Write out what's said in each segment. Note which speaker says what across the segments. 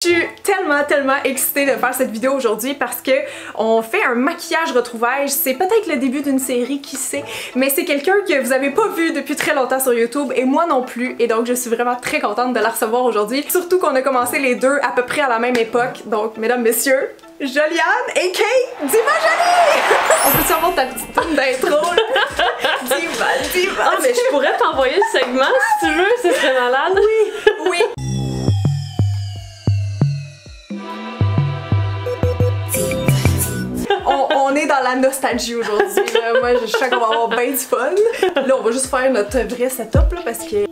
Speaker 1: Je suis tellement excitée de faire cette vidéo aujourd'hui parce que on fait un maquillage retrouvailles. C'est peut-être le début d'une série, qui sait, mais c'est quelqu'un que vous avez pas vu depuis très longtemps sur YouTube et moi non plus, et donc je suis vraiment très contente de la recevoir aujourd'hui. Surtout qu'on a commencé les deux à peu près à la même époque. Donc mesdames, messieurs, Joliane et Kate Diva Jolie! On peut savoir ta petite tune d'intro là? Diva.
Speaker 2: Ah mais je pourrais t'envoyer le segment si tu veux, ce serait malade.
Speaker 1: Oui. On est dans la nostalgie aujourd'hui. Moi, je sens qu'on va avoir bien du fun. Là, on va juste faire notre vrai setup là, parce que...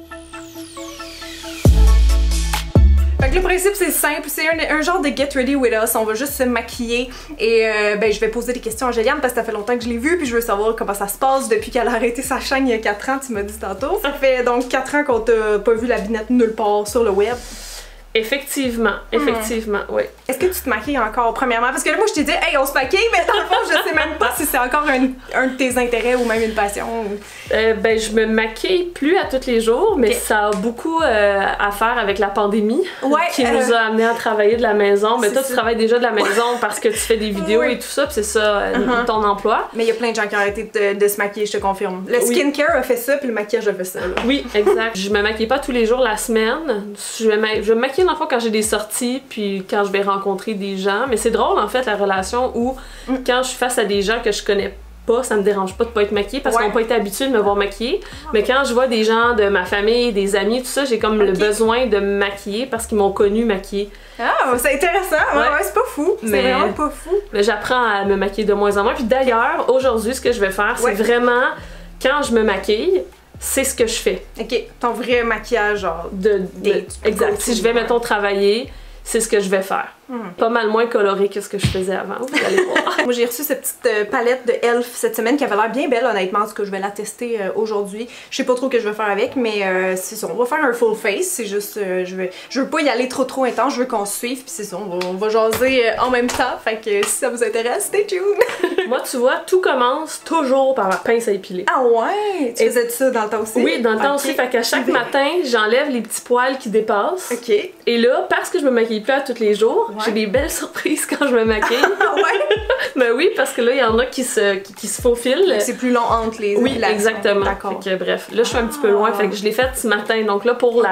Speaker 1: Fait que le principe c'est simple, c'est un genre de get ready with us, on va juste se maquiller et ben je vais poser des questions à Joliane parce que ça fait longtemps que je l'ai vue puis je veux savoir comment ça se passe depuis qu'elle a arrêté sa chaîne il y a 4 ans, tu m'as dit tantôt. Ça fait donc 4 ans qu'on t'a pas vu la binette nulle part sur le web.
Speaker 2: Effectivement, oui.
Speaker 1: Est-ce que tu te maquilles encore premièrement? Parce que là, moi je t'ai dit, hey, on se maquille, mais dans le fond, je sais même pas si c'est encore un de tes intérêts ou même une passion.
Speaker 2: Ben, je me maquille plus à tous les jours, mais ça a beaucoup à faire avec la pandémie qui nous a amené à travailler de la maison. Mais toi, tu travailles déjà de la maison parce que tu fais des vidéos et tout ça, puis c'est ça ton emploi.
Speaker 1: Mais il y a plein de gens qui ont arrêté de se maquiller, je te confirme. Le skincare a fait ça, puis le maquillage a fait ça. Là.
Speaker 2: Oui, exact. Je me maquille pas tous les jours la semaine. Je me maquille dans le fond quand j'ai des sorties, puis quand je vais rencontrer des gens. Mais c'est drôle en fait la relation où quand je suis face à des gens que je connais pas, ça me dérange pas de pas être maquillée parce qu'ils n'ont pas été habitués de me voir maquillée. Mais quand je vois des gens de ma famille, des amis, tout ça, j'ai comme le besoin de me maquiller parce qu'ils m'ont connue maquillée.
Speaker 1: Ah, c'est intéressant. Ouais, c'est pas fou. C'est vraiment pas fou.
Speaker 2: Mais j'apprends à me maquiller de moins en moins. Puis d'ailleurs, aujourd'hui, ce que je vais faire, c'est vraiment quand je me maquille, c'est ce que je fais. Ok,
Speaker 1: ton vrai maquillage, genre
Speaker 2: exact. Si je vais, mettons, travailler, c'est ce que je vais faire. Pas mal moins coloré que ce que je faisais avant, vous allez voir.
Speaker 1: Moi j'ai reçu cette petite palette de Elf cette semaine qui avait l'air bien belle honnêtement, en tout cas je vais la tester aujourd'hui. Je sais pas trop ce que je vais faire avec, mais c'est ça, on va faire un full face, c'est juste, je veux pas y aller trop intense, je veux qu'on se suive, puis c'est ça, on va jaser en même temps, fait que si ça vous intéresse, stay tuned!
Speaker 2: Moi tu vois, tout commence toujours par la pince à épiler.
Speaker 1: Ah ouais? Tu faisais ça dans le temps aussi?
Speaker 2: Oui, dans le temps aussi, fait qu'à chaque matin, j'enlève les petits poils qui dépassent.
Speaker 1: Ok.
Speaker 2: Et là, parce que je me maquille plus à tous les jours, j'ai des belles surprises quand je me maquille.
Speaker 1: Ah ouais?
Speaker 2: Ben oui, parce que là, il y en a qui se faufilent.
Speaker 1: C'est plus long entre les
Speaker 2: Oui, exactement. D'accord. Fait que, bref, là, je suis un petit peu loin, fait que je l'ai faite ce matin. Donc là, pour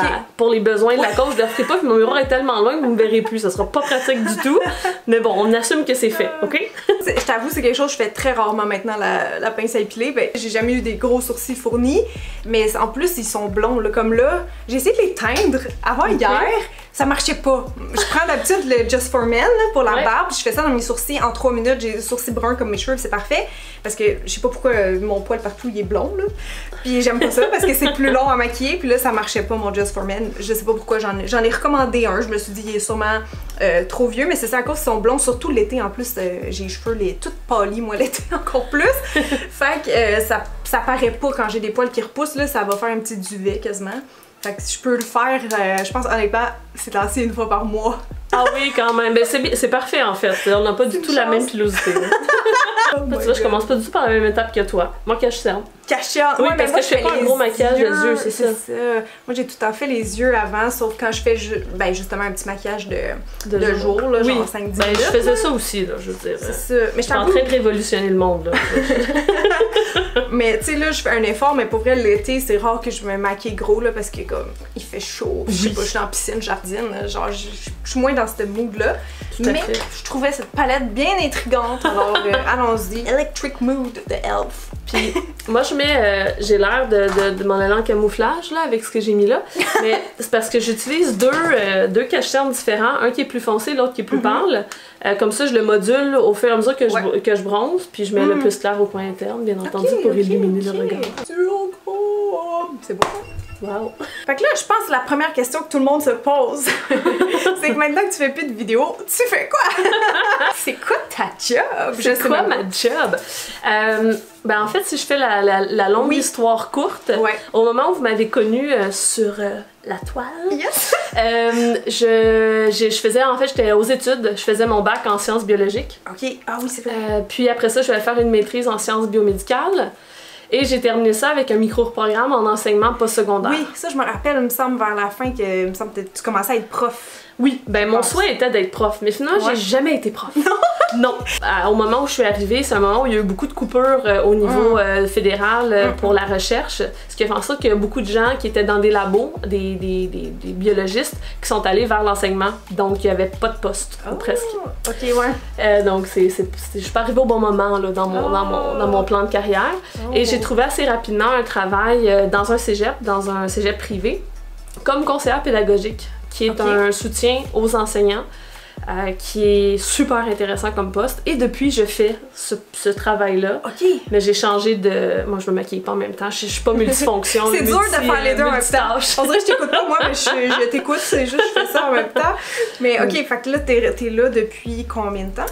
Speaker 2: les besoins de la cause, je ne le ferai pas, puis mon miroir est tellement loin que vous ne me verrez plus. Ça sera pas pratique du tout. Mais bon, on assume que c'est fait, ok?
Speaker 1: Je t'avoue, c'est quelque chose que je fais très rarement maintenant, la pince à épiler. Ben, j'ai jamais eu des gros sourcils fournis, mais en plus, ils sont blonds, là. Comme là, j'ai essayé de les teindre avant hier. Ça marchait pas. Je prends d'habitude le Just for Men là, pour la barbe, je fais ça dans mes sourcils en 3 minutes, j'ai des sourcils bruns comme mes cheveux, c'est parfait. Parce que je sais pas pourquoi mon poil partout il est blond là. Puis j'aime pas ça parce que c'est plus long à maquiller, puis là ça marchait pas mon Just for Men. Je sais pas pourquoi, j'en ai recommandé un, je me suis dit il est sûrement trop vieux, mais c'est ça à cause qu'ils sont blonds, surtout l'été en plus, j'ai les cheveux tout pâlis moi l'été encore plus. Fait que ça paraît pas quand j'ai des poils qui repoussent là, ça va faire un petit duvet quasiment. Fait que si je peux le faire, je pense honnêtement, c'est lancé une fois par mois. Ah
Speaker 2: oui, quand même. Ben, c'est parfait en fait. On n'a pas du tout la même pilosité. Tu vois, je commence pas du tout par la même étape que toi. Moi, cache-cerne.
Speaker 1: Cache-cerne?
Speaker 2: Oui, parce que je fais pas un gros maquillage des yeux, c'est ça.
Speaker 1: Moi, j'ai tout le temps fait les yeux avant, sauf quand je fais justement un petit maquillage de jour, là, genre 5-10 minutes.
Speaker 2: Je faisais ça aussi, là, je veux dire.
Speaker 1: C'est ça. Mais je
Speaker 2: suis en train de révolutionner le monde, là.
Speaker 1: Mais tu sais, là, je fais un effort, mais pour vrai, l'été, c'est rare que je me maquille gros, là, parce que comme, il fait chaud. Je sais pas, je suis en piscine, jardine, genre, je suis moins dans ce mood-là. Mais je trouvais cette palette bien intrigante, alors allons-y. Electric Mood de Elf.
Speaker 2: Puis moi j'ai l'air de m'en aller en camouflage là avec ce que j'ai mis là, mais c'est parce que j'utilise deux cache-cernes différents, un qui est plus foncé, l'autre qui est plus pâle. Comme ça je le module au fur et à mesure que je bronze, puis je mets le plus clair au coin interne, bien entendu, pour éliminer le regard.
Speaker 1: C'est beau.
Speaker 2: Wow.
Speaker 1: Fait que là, je pense que la première question que tout le monde se pose, c'est que maintenant que tu fais plus de vidéos, tu fais quoi? C'est quoi ta job?
Speaker 2: C'est quoi ma job? Ben en fait, si je fais la longue histoire courte, au moment où vous m'avez connue sur la toile, je faisais, en fait, j'étais aux études, je faisais mon bac en sciences biologiques.
Speaker 1: Ok, ah oui, c'est vrai.
Speaker 2: Puis après ça, je vais faire une maîtrise en sciences biomédicales. Et j'ai terminé ça avec un micro-programme en enseignement postsecondaire.
Speaker 1: Oui, ça je me rappelle, il me semble vers la fin que tu commençais à être prof.
Speaker 2: Oui, ben mon souhait était d'être prof, mais finalement j'ai jamais été prof. Non. Au moment où je suis arrivée, c'est un moment où il y a eu beaucoup de coupures au niveau fédéral pour la recherche, ce qui a fait en sorte qu'il y a beaucoup de gens qui étaient dans des labos, des biologistes, qui sont allés vers l'enseignement, donc il n'y avait pas de poste, ou presque.
Speaker 1: Ok, ouais.
Speaker 2: Donc je suis pas arrivée au bon moment là, dans mon plan de carrière, et j'ai trouvé assez rapidement un travail dans un cégep privé, comme conseillère pédagogique, qui est un soutien aux enseignants, qui est super intéressant comme poste. Et depuis, je fais ce travail-là. Mais j'ai changé de... Moi, je me maquille pas en même temps. Je suis pas multifonction.
Speaker 1: C'est dur de faire les deux en même temps. On dirait que je t'écoute pas, moi, mais je t'écoute. C'est juste que je fais ça en même temps. Mais ok, fait que là, t'es là depuis combien de temps?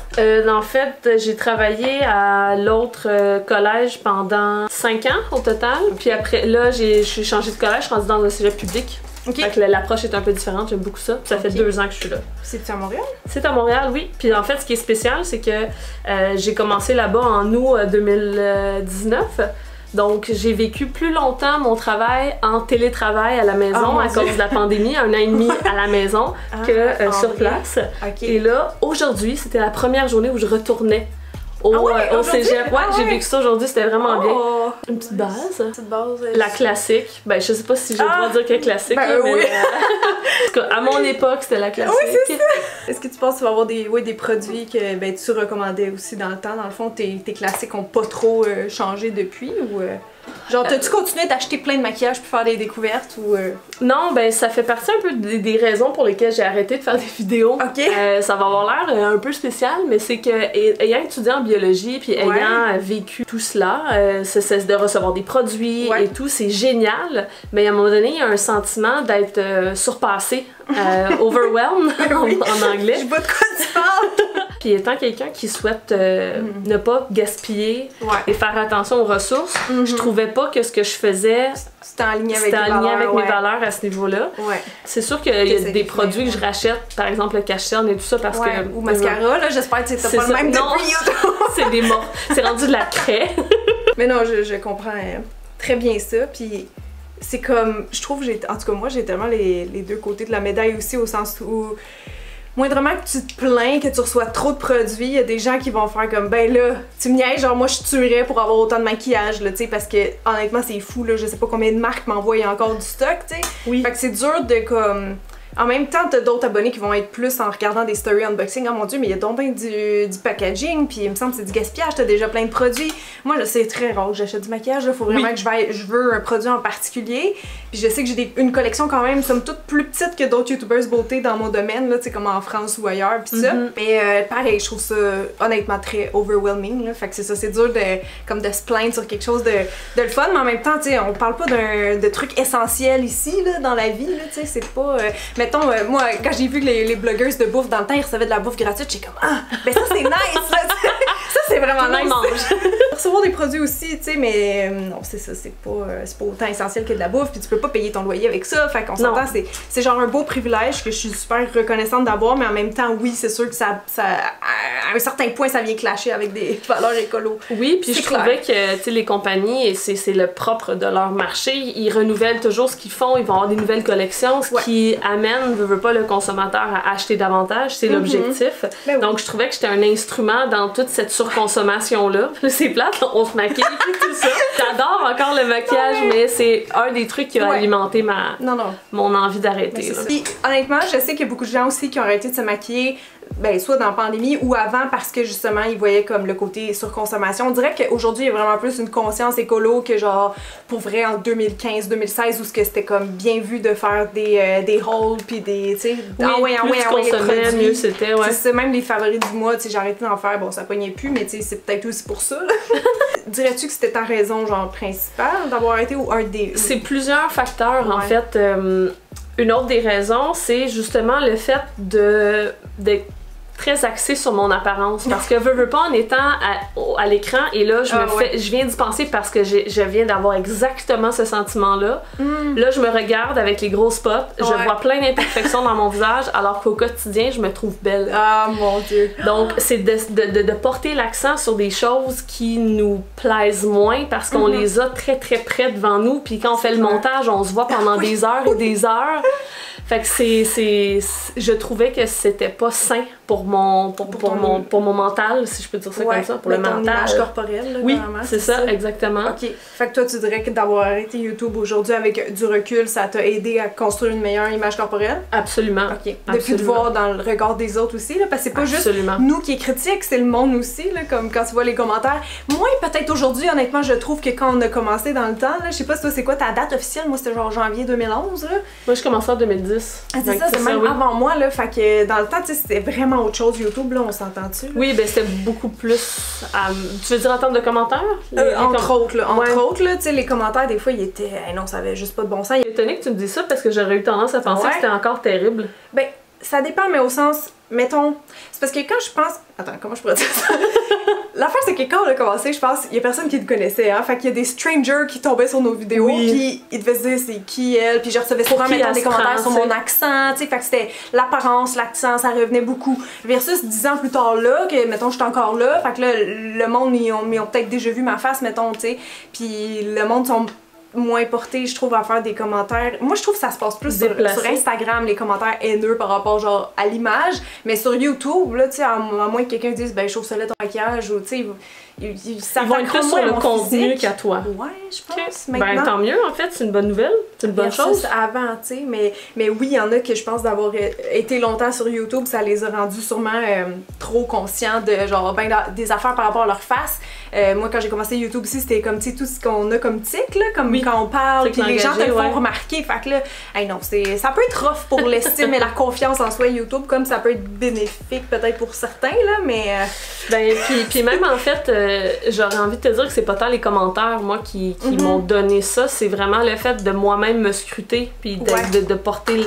Speaker 2: En fait, j'ai travaillé à l'autre collège pendant 5 ans au total. Puis après, là, j'ai changé de collège. Je suis rendue dans un cégep public. Fait que l'approche est un peu différente, j'aime beaucoup ça. Ça fait 2 ans que je suis là.
Speaker 1: C'est-tu à Montréal? C'est
Speaker 2: à Montréal, oui. Puis en fait, ce qui est spécial, c'est que j'ai commencé là-bas en août 2019. Donc, j'ai vécu plus longtemps mon travail en télétravail à la maison à cause de la pandémie, 1 an et demi à la maison que sur place. Et là, aujourd'hui, c'était la première journée où je retournais au cégep. J'ai vécu ça aujourd'hui, c'était vraiment bien. Une petite base. La classique. Ben, je sais pas si j'ai le droit de dire qu'elle est classique, mais à mon époque, c'était la classique.
Speaker 1: Oui, c'est ça. Est-ce que tu penses que tu vas avoir des produits que tu recommandais aussi dans le temps? Dans le fond, tes classiques ont pas trop changé depuis ou... Genre, t'as-tu continué d'acheter plein de maquillage pour faire des découvertes ou...
Speaker 2: Non, ben ça fait partie un peu des raisons pour lesquelles j'ai arrêté de faire des vidéos. Ça va avoir l'air un peu spécial, mais c'est que ayant étudié en biologie puis ayant vécu tout cela, c'est de recevoir des produits et tout, c'est génial, mais à un moment donné, il y a un sentiment d'être surpassé, overwhelmed en anglais.
Speaker 1: Je vois de quoi tu parles!
Speaker 2: Puis étant quelqu'un qui souhaite ne pas gaspiller et faire attention aux ressources, je trouvais pas que ce que je faisais
Speaker 1: c'était en ligne avec
Speaker 2: mes valeurs à ce niveau-là. C'est sûr qu'il y a des produits que je rachète, par exemple le cache-cerne et tout ça parce que...
Speaker 1: Ou mascara, là, j'espère que t'as pas le même depuis.
Speaker 2: C'est rendu de la craie.
Speaker 1: Mais non, je comprends très bien ça, puis c'est comme, je trouve, en tout cas moi j'ai tellement les deux côtés de la médaille aussi, au sens où moindrement que tu te plains que tu reçois trop de produits, il y a des gens qui vont faire comme ben là, tu me niaises, genre moi je tuerais pour avoir autant de maquillage là, tu sais, parce que honnêtement c'est fou là, je sais pas combien de marques m'envoient encore du stock, tu sais. Fait que c'est dur de comme... En même temps, t'as d'autres abonnés qui vont être plus en regardant des stories unboxing. Oh mon dieu, mais il y a donc bien du packaging, puis il me semble que c'est du gaspillage, t'as déjà plein de produits. Moi, je sais très rare que j'achète du maquillage, il faut vraiment que je veux un produit en particulier. Puis je sais que j'ai une collection quand même, somme toute plus petite que d'autres youtubers beauté dans mon domaine, là, tu sais, comme en France ou ailleurs, puis ça. Mais pareil, je trouve ça honnêtement très overwhelming, là. Fait que c'est ça, c'est dur de se plaindre sur quelque chose de le fun, mais en même temps, tu sais, on parle pas de trucs essentiels ici, là, dans la vie, là, tu sais, c'est pas... Mettons, moi, quand j'ai vu que les blogueuses de bouffe dans le temps, ils recevaient de la bouffe gratuite, j'ai comme ben ça c'est nice, là, ça c'est vraiment nice. Recevoir des produits aussi, tu sais, mais non, c'est ça, c'est pas autant essentiel que de la bouffe, puis tu peux pas payer ton loyer avec ça, fait qu'on s'entend, c'est genre un beau privilège que je suis super reconnaissante d'avoir, mais en même temps, oui, c'est sûr que ça à un certain point, ça vient clasher avec des valeurs écolo.
Speaker 2: Oui, puis je trouvais que, tu sais, les compagnies, et c'est le propre de leur marché, ils renouvellent toujours ce qu'ils font, ils vont avoir des nouvelles collections, ce qui amène, veut pas le consommateur à acheter davantage, c'est l'objectif. Donc je trouvais que j'étais un instrument dans toute cette surconsommation-là. C'est plate, on se maquille et tout ça. J'adore encore le maquillage, mais c'est un des trucs qui a alimenté mon envie d'arrêter.
Speaker 1: Puis honnêtement, je sais qu'il y a beaucoup de gens aussi qui ont arrêté de se maquiller, ben, soit dans la pandémie ou avant parce que justement ils voyaient comme le côté surconsommation. On dirait qu'aujourd'hui il y a vraiment plus une conscience écolo que genre pour vrai en 2015-2016 où c'était comme bien vu de faire des hauls puis des, tu sais,
Speaker 2: mieux c'était,
Speaker 1: c'est même les favoris du mois, tu sais, j'ai arrêté d'en faire, bon ça pognait plus, mais tu sais c'est peut-être aussi pour ça. Dirais-tu que c'était ta raison genre principale d'avoir arrêté ou un des...
Speaker 2: C'est plusieurs facteurs en fait. Une autre des raisons, c'est justement le fait d'être très axée sur mon apparence, parce que veux pas en étant à l'écran, et là je viens d'y penser parce que je viens d'avoir exactement ce sentiment là. Là je me regarde avec les gros spots, je vois plein d'imperfections dans mon visage alors qu'au quotidien je me trouve belle.
Speaker 1: Ah mon dieu.
Speaker 2: Donc c'est de porter l'accent sur des choses qui nous plaisent moins parce qu'on les a très très près devant nous, puis quand on fait le montage on se voit pendant des heures et des heures. Fait que je trouvais que c'était pas sain pour mon mental, si je peux dire ça comme ça, pour le mental.
Speaker 1: Image corporelle, là,
Speaker 2: oui, c'est ça, exactement.
Speaker 1: Ok. Fait que toi, tu dirais que d'avoir arrêté YouTube aujourd'hui avec du recul, ça t'a aidé à construire une meilleure image corporelle?
Speaker 2: Absolument.
Speaker 1: Ok. Depuis de voir dans le regard des autres aussi, là, parce que c'est pas juste nous qui est critique, c'est le monde aussi, là, comme quand tu vois les commentaires. Moi, peut-être aujourd'hui, honnêtement, je trouve que quand on a commencé dans le temps, là, je sais pas si toi, c'est quoi ta date officielle? Moi, c'était genre janvier 2011, là.
Speaker 2: Moi, je commençais en 2010.
Speaker 1: Ah, c'est ça, c'est même avant moi, là. Fait que dans le temps, tu sais, c'était vraiment autre chose, YouTube, là, on s'entend-tu?
Speaker 2: Oui, ben c'était beaucoup plus. Tu veux dire en termes de commentaires?
Speaker 1: Entre autres, là, tu sais, les commentaires, des fois, ils étaient. Non, ça avait juste pas de bon sens.
Speaker 2: Je suis étonnée que tu me dises ça parce que j'aurais eu tendance à penser que c'était encore terrible.
Speaker 1: Ben, ça dépend, mais au sens, mettons. C'est parce que quand je pense. Attends, comment je pourrais dire ça? L'affaire, c'est que quand on a commencé, je pense, il y a personne qui te connaissait, hein. Fait qu'il y a des strangers qui tombaient sur nos vidéos, puis ils devaient se dire c'est qui elle, puis je recevais souvent maintenant des commentaires sur mon accent, tu sais. Fait que c'était l'apparence, l'accent, ça revenait beaucoup. Versus 10 ans plus tard là, que mettons, j'étais encore là, fait que là, le monde, ils ont peut-être déjà vu ma face, mettons, tu sais. Puis le monde sont moins porté, je trouve, à faire des commentaires. Moi, je trouve que ça se passe plus sur Instagram, les commentaires haineux par rapport, genre, à l'image. Mais sur YouTube, là, tu sais, à moins que quelqu'un dise, ben, je trouve ça là ton maquillage, ou, tu sais,
Speaker 2: ils vont être plus sur le contenu qu'à toi.
Speaker 1: Ouais, je pense.
Speaker 2: Ben, tant mieux, en fait, c'est une bonne nouvelle. C'est une bonne chose.
Speaker 1: Avant, tu sais, mais oui, il y en a que je pense d'avoir été longtemps sur YouTube, ça les a rendus sûrement trop conscients de, genre, ben, des affaires par rapport à leur face. Moi, quand j'ai commencé YouTube aussi, c'était comme, tu sais, tout ce qu'on a comme tic, là, comme quand on parle, puis les gens te le font remarquer. Fait que là, hey, non, ça peut être rough pour l'estime et la confiance en soi YouTube, comme ça peut être bénéfique peut-être pour certains, là, mais.
Speaker 2: Ben, puis même en fait, j'aurais envie de te dire que c'est pas tant les commentaires, moi, qui m'ont donné ça, c'est vraiment le fait de moi-même me scruter, puis de porter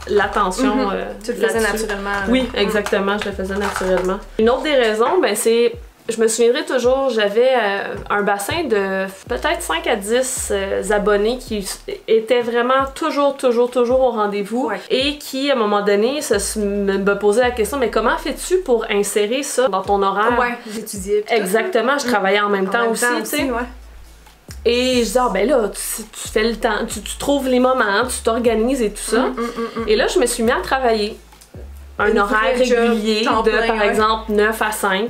Speaker 2: l'attention.
Speaker 1: Tu le faisais naturellement.
Speaker 2: Oui, exactement, je le faisais naturellement. Une autre des raisons, ben, c'est. Je me souviendrai toujours, j'avais un bassin de peut-être 5 à 10 abonnés qui étaient vraiment toujours au rendez-vous et qui, à un moment donné, me posaient la question, mais comment fais-tu pour insérer ça dans ton horaire?
Speaker 1: Ouais, j'étudiais.
Speaker 2: Exactement, je travaillais en même temps aussi, tu sais. Et je dis, ah ben là, tu fais le temps, tu trouves les moments, tu t'organises et tout ça. Et là, je me suis mis à travailler un horaire régulier de, par exemple, 9 à 5.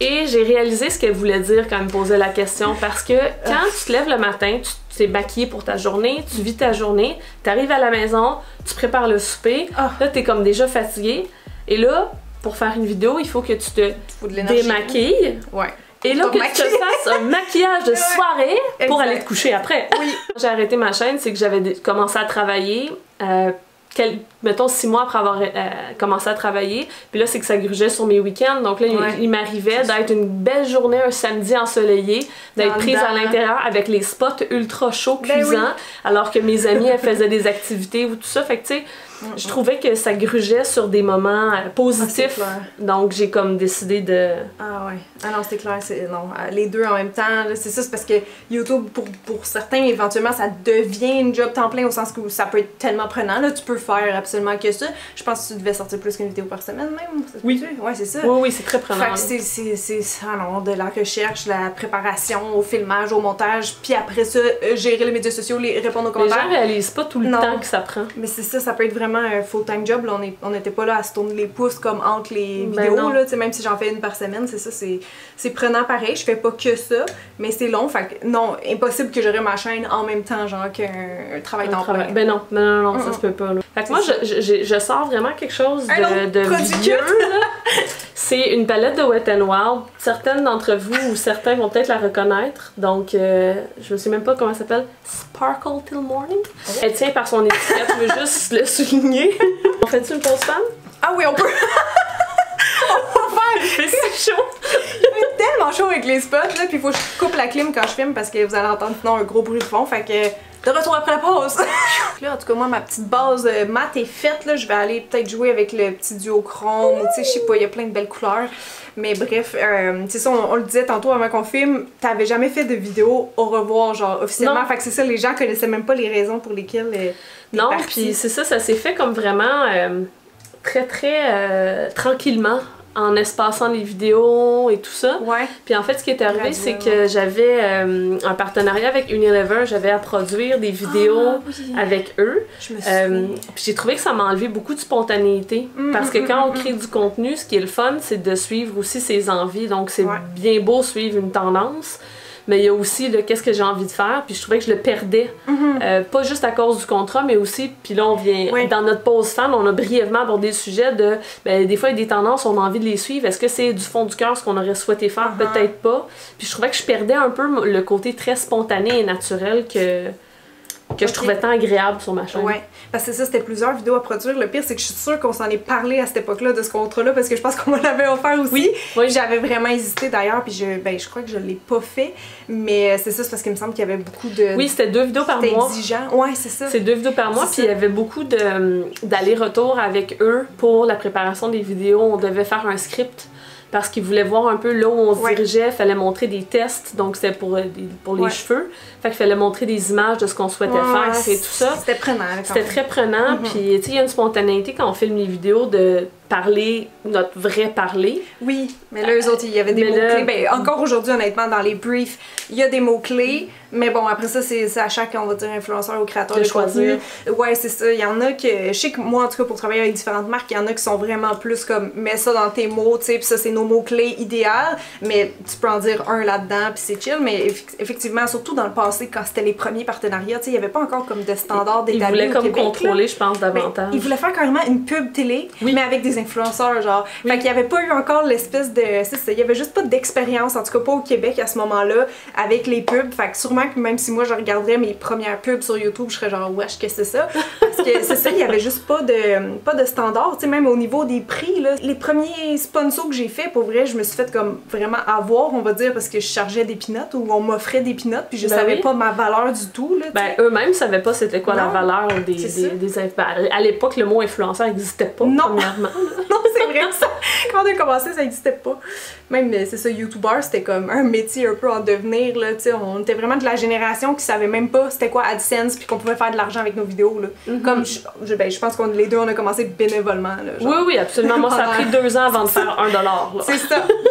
Speaker 2: Et j'ai réalisé ce qu'elle voulait dire quand elle me posait la question, parce que quand tu te lèves le matin, tu t'es maquillée pour ta journée, tu vis ta journée, tu arrives à la maison, tu prépares le souper, là t'es comme déjà fatiguée, et là, pour faire une vidéo, il faut que tu te démaquilles.
Speaker 1: Ouais.
Speaker 2: Et là, que tu te fasses un maquillage de soirée pour aller te coucher après. Oui. J'ai arrêté ma chaîne, c'est que j'avais commencé à travailler. Mettons 6 mois après avoir commencé à travailler, puis là c'est que ça grugeait sur mes week-ends, donc là il m'arrivait d'être une belle journée un samedi ensoleillé, d'être prise à l'intérieur avec les spots ultra chauds cuisants, alors que mes amies elles faisaient des activités ou tout ça, fait que tu sais, je trouvais que ça grugeait sur des moments positifs, donc j'ai comme décidé de...
Speaker 1: Ah ouais, ah non c'est clair, non, les deux en même temps, c'est ça, c'est parce que YouTube pour certains éventuellement ça devient une job temps plein au sens que ça peut être tellement prenant, là tu peux faire absolument que ça, je pense que tu devais sortir plus qu'une vidéo par semaine même,
Speaker 2: oui,
Speaker 1: ouais c'est ça.
Speaker 2: Oui, c'est très prenant.
Speaker 1: Fait que c'est ah non, de la recherche, la préparation, au filmage, au montage, puis après ça, gérer les médias sociaux, répondre aux commentaires.
Speaker 2: Les gens réalisent pas tout le temps que ça prend.
Speaker 1: Mais c'est ça peut être vraiment un full-time job, là, on n'était pas là à se tourner les pouces comme entre les vidéos, là, même si j'en fais une par semaine, c'est ça, c'est prenant pareil, je fais pas que ça, mais c'est long, fait que non, impossible que j'aurais ma chaîne en même temps, genre qu'un travail temps plein.
Speaker 2: Ben non, ça se peut pas, là. Fait que moi, je sors vraiment quelque chose de vieux, c'est une palette de Wet n Wild, certaines d'entre vous ou certains vont peut-être la reconnaître, donc je ne sais même pas comment elle s'appelle, Sparkle Till Morning. Elle tient par son étiquette, je veux juste le souligner. On fait-tu une pause fan?
Speaker 1: Ah oui, on peut! On va faire!
Speaker 2: Il fait si chaud!
Speaker 1: Il fait tellement chaud avec les spots, là, puis il faut que je coupe la clim quand je filme parce que vous allez entendre sinon un gros bruit de fond, fait que... De retour après la pause! Là, en tout cas, moi, ma petite base mat est faite, là. Je vais aller peut-être jouer avec le petit duochrome, tu sais, je sais pas, il y a plein de belles couleurs. Mais bref, c'est ça, on le disait tantôt avant qu'on filme, t'avais jamais fait de vidéo au revoir, genre, officiellement. Non. Fait que c'est ça, les gens connaissaient même pas les raisons pour lesquelles
Speaker 2: non, puis c'est ça, ça s'est fait comme vraiment très, très tranquillement. en espaçant les vidéos et tout ça.
Speaker 1: Ouais.
Speaker 2: Puis en fait, ce qui est arrivé, c'est que j'avais un partenariat avec Unilever, j'avais à produire des vidéos avec eux.
Speaker 1: Je me souviens.
Speaker 2: Puis j'ai trouvé que ça m'a enlevé beaucoup de spontanéité. Parce que quand on crée du contenu, ce qui est le fun, c'est de suivre aussi ses envies. Donc c'est bien beau suivre une tendance, mais il y a aussi le qu'est-ce que j'ai envie de faire, puis je trouvais que je le perdais. Pas juste à cause du contrat, mais aussi, puis là on vient, dans notre pause fan, on a brièvement abordé le sujet de, ben, des fois il y a des tendances, on a envie de les suivre, est-ce que c'est du fond du cœur ce qu'on aurait souhaité faire? Peut-être pas. Puis je trouvais que je perdais un peu le côté très spontané et naturel que je trouvais tant agréable sur ma chaîne.
Speaker 1: Ouais, parce que ça, c'était plusieurs vidéos à produire. Le pire, c'est que je suis sûre qu'on s'en est parlé à cette époque-là de ce contrat-là, parce que je pense qu'on me l'avait offert aussi. Oui. J'avais vraiment hésité d'ailleurs, puis je crois que je l'ai pas fait, mais c'est ça, c'est parce qu'il me semble qu'il y avait beaucoup de...
Speaker 2: Oui, c'était 2 vidéos par mois.
Speaker 1: C'était exigeant. Ouais, c'est ça.
Speaker 2: C'est 2 vidéos par mois, puis il y avait beaucoup d'allers-retours avec eux pour la préparation des vidéos. On devait faire un script. Parce qu'ils voulaient voir un peu là où on se dirigeait, il fallait montrer des tests, donc c'était pour les cheveux. Fait qu'il fallait montrer des images de ce qu'on souhaitait faire et tout ça.
Speaker 1: C'était prenant.
Speaker 2: C'était très prenant, puis tu sais, il y a une spontanéité quand on filme les vidéos de parler, notre vrai parler.
Speaker 1: Oui, mais là, eux autres, il y avait des mots-clés. Ben, encore aujourd'hui, honnêtement, dans les briefs, il y a des mots-clés, mais bon, après ça, c'est à chaque, on va dire, influenceur ou créateur de contenu. Ouais, c'est ça. Il y en a que, je sais que moi, en tout cas, pour travailler avec différentes marques, il y en a qui sont vraiment plus comme, mets ça dans tes mots, tu sais, puis ça, c'est nos mots-clés idéal, mais tu peux en dire un là-dedans, puis c'est chill, mais effectivement, surtout dans le passé, quand c'était les premiers partenariats, tu sais, il n'y avait pas encore comme de standards d'établis.
Speaker 2: Ils voulaient comme Québec, contrôler, je pense, davantage.
Speaker 1: Ils voulaient faire carrément une pub télé, mais avec des influenceurs, genre. Fait qu'il n'y avait pas eu encore l'espèce de... C'est ça, il y avait juste pas d'expérience, en tout cas pas au Québec à ce moment-là, avec les pubs. Fait que sûrement que même si moi je regarderais mes premières pubs sur YouTube, je serais genre, wesh, qu'est-ce que c'est ça? Parce que c'est ça, il y avait juste pas de standard, tu sais, même au niveau des prix, là. Les premiers sponsors que j'ai fait, pour vrai, je me suis fait comme vraiment avoir, on va dire, parce que je chargeais des peanuts ou on m'offrait des peanuts, puis je savais pas ma valeur du tout, là.
Speaker 2: Ben, eux-mêmes savaient pas c'était quoi la valeur des à l'époque, le mot influenceur n'existait pas, premièrement.
Speaker 1: Non, c'est vrai, ça. Quand on a commencé, ça n'existait pas. Même, c'est ça, YouTuber, c'était comme un métier un peu en devenir, là, tu sais, on était vraiment de la génération qui savait même pas c'était quoi AdSense, puis qu'on pouvait faire de l'argent avec nos vidéos, là. Comme, je pense qu'on les deux, on a commencé bénévolement, là. Genre.
Speaker 2: Oui, absolument. Moi, ça a pris 2 ans avant de faire $1, là.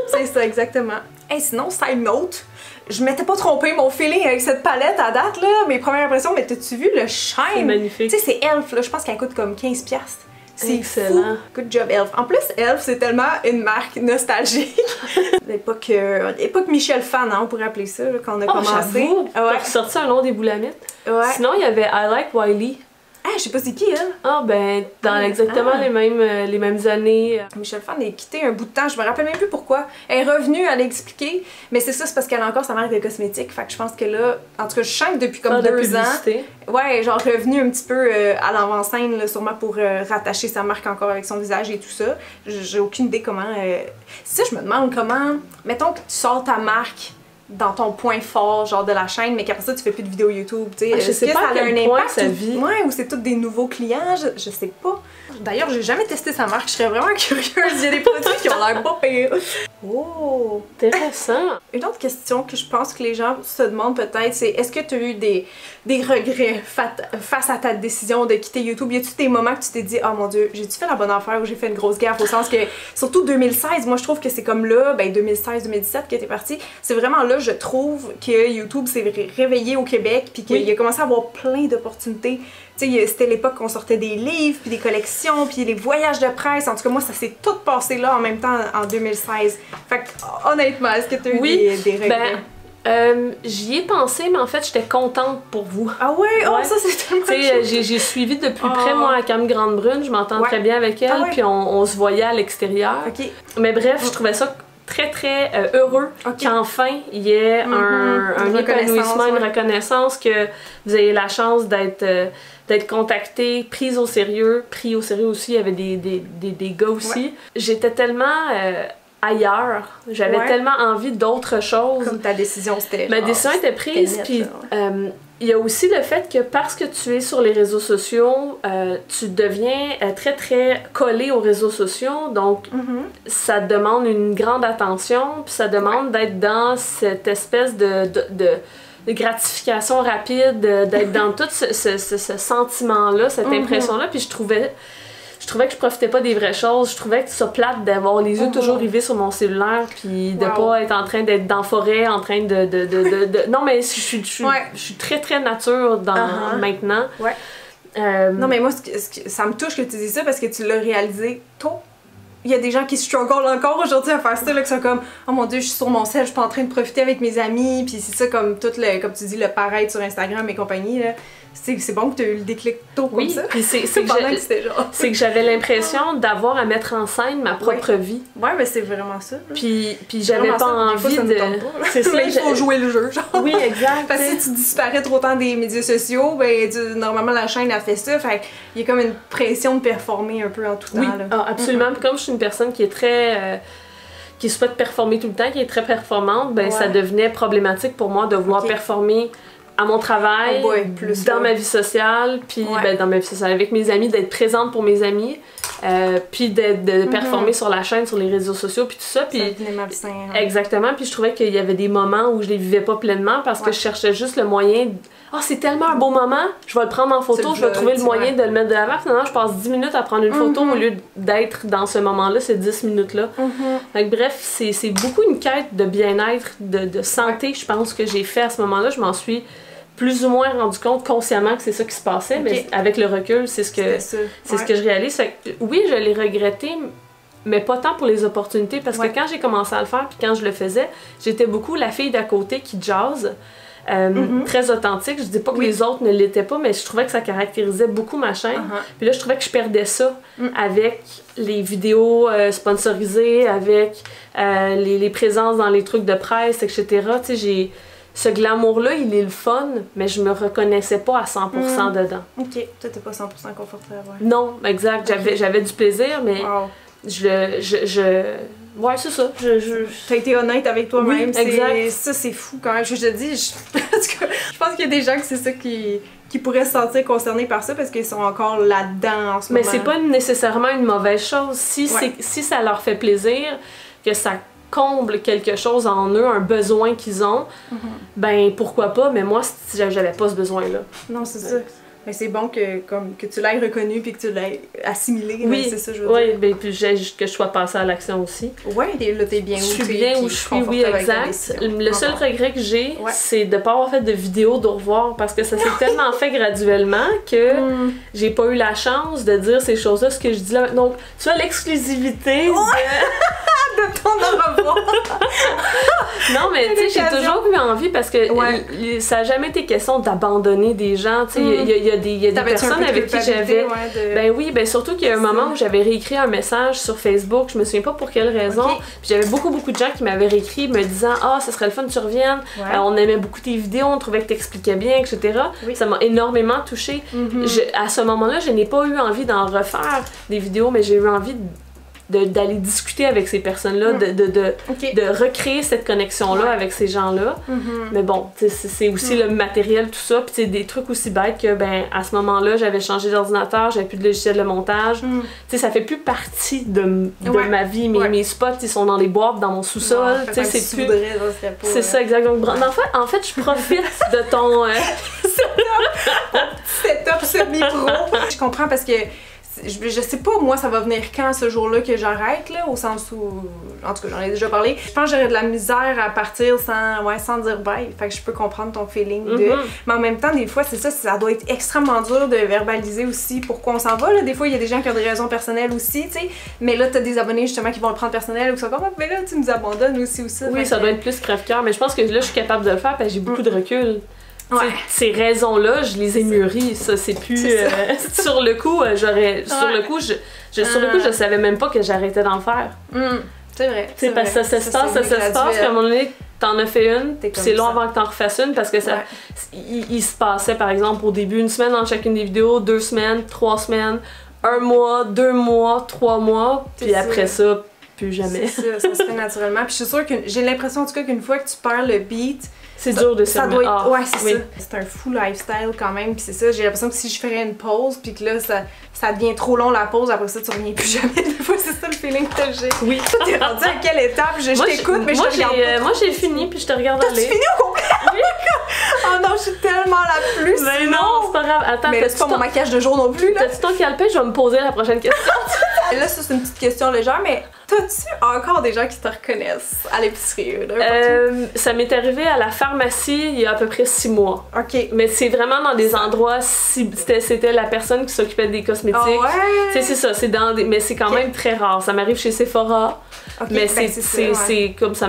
Speaker 1: C'est ça, exactement. Hey, sinon, side note, je m'étais pas trompée, mon feeling avec cette palette à date, là, mes premières impressions, mais t'as-tu vu le shine?
Speaker 2: C'est magnifique.
Speaker 1: Tu sais, c'est Elf, là, je pense qu'elle coûte comme 15$. C'est
Speaker 2: excellent.
Speaker 1: Fou. Good job, Elf. En plus, Elf, c'est tellement une marque nostalgique. L'époque Michel Fan, hein, on pourrait appeler ça, là, quand on a commencé.
Speaker 2: T'as sorti un nom des boulamites. Sinon, il y avait I Like Wiley.
Speaker 1: Ah, je sais pas c'est qui, elle.
Speaker 2: Ah, ben, dans exactement les mêmes années.
Speaker 1: Michel Fan est quitté un bout de temps, je me rappelle même plus pourquoi. Elle est revenue, elle a expliqué, mais c'est ça, c'est parce qu'elle a encore sa marque de cosmétiques, fait que je pense que là, en tout cas, je sens que depuis comme 2 ans. Ouais, genre revenue un petit peu à l'avant-scène, là, sûrement pour rattacher sa marque encore avec son visage et tout ça. J'ai aucune idée comment. Ça, je me demande comment. Mettons que tu sors ta marque dans ton point fort, genre de la chaîne, mais qu'après ça, tu fais plus de vidéos YouTube, tu sais.
Speaker 2: Je sais pas à quel point ça vit.
Speaker 1: Ouais, ou c'est tous des nouveaux clients, je sais pas. D'ailleurs, j'ai jamais testé sa marque, je serais vraiment curieuse. Il y a des produits qui ont l'air pas pires. Oh!
Speaker 2: Intéressant!
Speaker 1: Une autre question que je pense que les gens se demandent peut-être, c'est est-ce que tu as eu des regrets face à ta décision de quitter YouTube? Y a-tu des moments que tu t'es dit, oh mon dieu, j'ai-tu fait la bonne affaire ou j'ai fait une grosse gaffe? Au sens que, surtout 2016, moi je trouve que c'est comme là, ben 2016-2017 que t'es parti, c'est vraiment là, je trouve, que YouTube s'est réveillé au Québec puis qu'il a commencé à avoir plein d'opportunités. Tu sais, c'était l'époque qu'on sortait des livres, puis des collections, puis les voyages de presse. En tout cas, moi, ça s'est tout passé là en même temps en 2016. Fait que, honnêtement, est-ce que tu as eu des regrets?
Speaker 2: J'y ai pensé, mais en fait, j'étais contente pour vous.
Speaker 1: Ah ouais? Oh, ça, c'est tellement
Speaker 2: cool. J'ai suivi depuis près, moi, à Cam Grande-Brune. Je m'entends très bien avec elle, puis on se voyait à l'extérieur. Mais bref, je trouvais ça très heureux qu'enfin il y ait un épanouissement, une reconnaissance, que vous ayez la chance d'être contacté, pris au sérieux aussi, il y avait des gars aussi. J'étais tellement ailleurs, j'avais tellement envie d'autre chose.
Speaker 1: Comme ta décision, c'était...
Speaker 2: Ma décision était prise, puis il y a aussi le fait que parce que tu es sur les réseaux sociaux, tu deviens très collé aux réseaux sociaux, donc ça demande une grande attention, puis ça demande d'être dans cette espèce de gratification rapide, d'être dans tout ce sentiment-là, cette impression-là, puis je trouvais je trouvais que je profitais pas des vraies choses. Je trouvais que ça plate d'avoir les yeux toujours rivés sur mon cellulaire, puis de pas être en train d'être dans la forêt, en train de... Non, mais je suis très, très nature maintenant.
Speaker 1: Ouais. Non, mais moi, ça me touche que tu dis ça parce que tu l'as réalisé tôt. Il y a des gens qui struggle encore aujourd'hui à faire ça, là, qui sont comme « Oh mon Dieu, je suis sur mon sel, je suis pas en train de profiter avec mes amis. » Puis c'est ça, comme tout le, comme tu dis, le paraître sur Instagram et compagnie, là. C'est bon que tu as eu le déclic tôt comme ça.
Speaker 2: Oui, c'est que j'avais l'impression d'avoir à mettre en scène ma propre vie.
Speaker 1: Ouais, mais c'est vraiment ça.
Speaker 2: Puis j'avais pas envie de...
Speaker 1: C'est ça, il faut jouer le jeu, genre.
Speaker 2: Oui, exact.
Speaker 1: Parce que si tu disparais trop temps des médias sociaux, ben normalement la chaîne a fait ça, fait il y a comme une pression de performer un peu en tout temps.
Speaker 2: Oui,
Speaker 1: là.
Speaker 2: Ah, absolument. Puis comme je suis une personne qui est très... qui souhaite performer tout le temps, qui est très performante, ben ça devenait problématique pour moi de vouloir performer à mon travail, dans ma vie sociale, puis ben, dans ma vie sociale avec mes amis, d'être présente pour mes amis, puis de performer sur la chaîne, sur les réseaux sociaux, puis tout ça. Puis exactement, puis je trouvais qu'il y avait des moments où je les vivais pas pleinement parce que je cherchais juste le moyen. Ah, c'est tellement un beau moment, je vais le prendre en photo, je vais trouver le moyen de le mettre de l'avant. Finalement, je passe 10 minutes à prendre une photo au lieu d'être dans ce moment-là, ces 10 minutes-là. Donc, bref, c'est beaucoup une quête de bien-être, de santé, je pense, que j'ai fait à ce moment-là. Je m'en suis plus ou moins rendu compte consciemment que c'est ça qui se passait, mais avec le recul, c'est ce que je réalise. Fait que, oui, je l'ai regretté, mais pas tant pour les opportunités, parce que quand j'ai commencé à le faire, puis quand je le faisais, j'étais beaucoup la fille d'à côté qui jazz. Très authentique. Je dis pas que les autres ne l'étaient pas, mais je trouvais que ça caractérisait beaucoup ma chaîne. Puis là, je trouvais que je perdais ça avec les vidéos sponsorisées, avec les présences dans les trucs de presse, etc. Tu sais, ce glamour-là, il est le fun, mais je me reconnaissais pas à 100% dedans.
Speaker 1: Ok, toi t'es pas 100% confortable.
Speaker 2: Non, exact. J'avais du plaisir, mais ouais, c'est ça.
Speaker 1: T'as été honnête avec toi-même.
Speaker 2: Oui, exact.
Speaker 1: Ça, c'est fou quand même. Je te dis, je pense qu'il y a des gens que c'est ça qui pourraient se sentir concernés par ça parce qu'ils sont encore là-dedans en ce moment.
Speaker 2: Mais c'est pas nécessairement une mauvaise chose. Si ça leur fait plaisir, que ça comble quelque chose en eux, un besoin qu'ils ont, ben pourquoi pas, mais moi, j'avais pas ce besoin-là.
Speaker 1: Non, c'est ça. Mais c'est bon que tu l'aies reconnu puis que tu l'aies assimilé.
Speaker 2: Oui,
Speaker 1: c'est ça, je veux dire.
Speaker 2: Oui, ben, puis que je sois passée à l'action aussi.
Speaker 1: Oui, là, t'es bien où
Speaker 2: je suis bien où je suis, oui, exact. Le seul regret que j'ai, c'est de ne pas avoir fait de vidéo d'au revoir parce que ça s'est tellement fait graduellement que j'ai pas eu la chance de dire ces choses-là, ce que je dis là. Donc, tu as l'exclusivité
Speaker 1: de ton au revoir.
Speaker 2: Non, mais tu sais, j'ai toujours eu envie parce que ça n'a jamais été question d'abandonner des gens. Tu sais, il y a des personnes avec qui j'avais. Ben oui, ben surtout qu'il y a un moment où j'avais réécrit un message sur Facebook, je me souviens pas pour quelle raison. Puis j'avais beaucoup de gens qui m'avaient réécrit me disant ah, ce serait le fun que tu reviennes. On aimait beaucoup tes vidéos, on trouvait que t'expliquais bien, etc. Ça m'a énormément touchée. À ce moment-là, je n'ai pas eu envie d'en refaire des vidéos, mais j'ai eu envie d'aller discuter avec ces personnes-là, de recréer cette connexion-là avec ces gens-là. Mais bon, c'est aussi le matériel, tout ça, puis c'est des trucs aussi bêtes que, ben, à ce moment-là, j'avais changé d'ordinateur, j'avais plus de logiciel de montage. Tu sais, ça fait plus partie de ma vie. Mes spots, ils sont dans les boîtes, dans mon sous-sol. Tu sais, c'est plus... C'est ça, exactement. Donc, en fait, je profite de ton...
Speaker 1: setup semi-pro. Je comprends parce que je sais pas, moi, ça va venir quand ce jour-là que j'arrête, là, au sens où... En tout cas, j'en ai déjà parlé. Je pense que j'aurais de la misère à partir sans dire bye. Fait que je peux comprendre ton feeling de... Mais en même temps, des fois, c'est ça doit être extrêmement dur de verbaliser aussi pourquoi on s'en va, là. Des fois, il y a des gens qui ont des raisons personnelles aussi, tu sais. Mais là, t'as des abonnés, justement, qui vont le prendre personnel ou qui sont comme, mais là, tu nous abandonnes aussi.
Speaker 2: Oui, ça doit être plus crève-cœur. Mais je pense que là, je suis capable de le faire parce que j'ai beaucoup de recul. Ces raisons-là, je les ai mûries, ça c'est plus sur le coup, je savais même pas que j'arrêtais d'en faire.
Speaker 1: C'est vrai.
Speaker 2: C'est parce que ça se passe, puis à un moment donné, t'en as fait une, puis c'est long avant que t'en refasses une parce que il se passait par exemple au début une semaine dans chacune des vidéos, 2 semaines, 3 semaines, 1 mois, 2 mois, 3 mois, puis après ça, plus jamais.
Speaker 1: C'est ça se fait naturellement. Puis je suis sûre que j'ai l'impression en tout cas qu'une fois que tu perds le beat,
Speaker 2: c'est dur de se
Speaker 1: ça doit être... Ouais, c'est ça. C'est un fou lifestyle quand même, puis c'est ça, j'ai l'impression que si je ferais une pause, puis que là, ça devient trop long la pause, après ça, tu reviens plus jamais. Des fois, c'est ça le feeling que j'ai. Oui. Toi, t'es rendu à quelle étape? Je t'écoute, mais je te regarde pas.
Speaker 2: Moi, j'ai fini, puis je te regarde aller.
Speaker 1: T'as-tu fini au complet? Oui. Oh non, je suis tellement la plus.
Speaker 2: Mais non, c'est pas grave. Attends,
Speaker 1: mais c'est pas mon maquillage de jour non plus, là.
Speaker 2: T'as-tu ton calepin? Je vais me poser la prochaine question.
Speaker 1: Et là, ça, c'est une petite question légère, mais t'as-tu encore des gens qui te reconnaissent à l'épicerie?
Speaker 2: Ça m'est arrivé à la pharmacie il y a à peu près 6 mois.
Speaker 1: OK.
Speaker 2: Mais c'est vraiment dans des endroits, c'était la personne qui s'occupait des cosmétiques.
Speaker 1: Oh ouais?
Speaker 2: C'est ça, c'est dans des... Mais c'est quand même très rare. Ça m'arrive chez Sephora, mais c'est comme ça...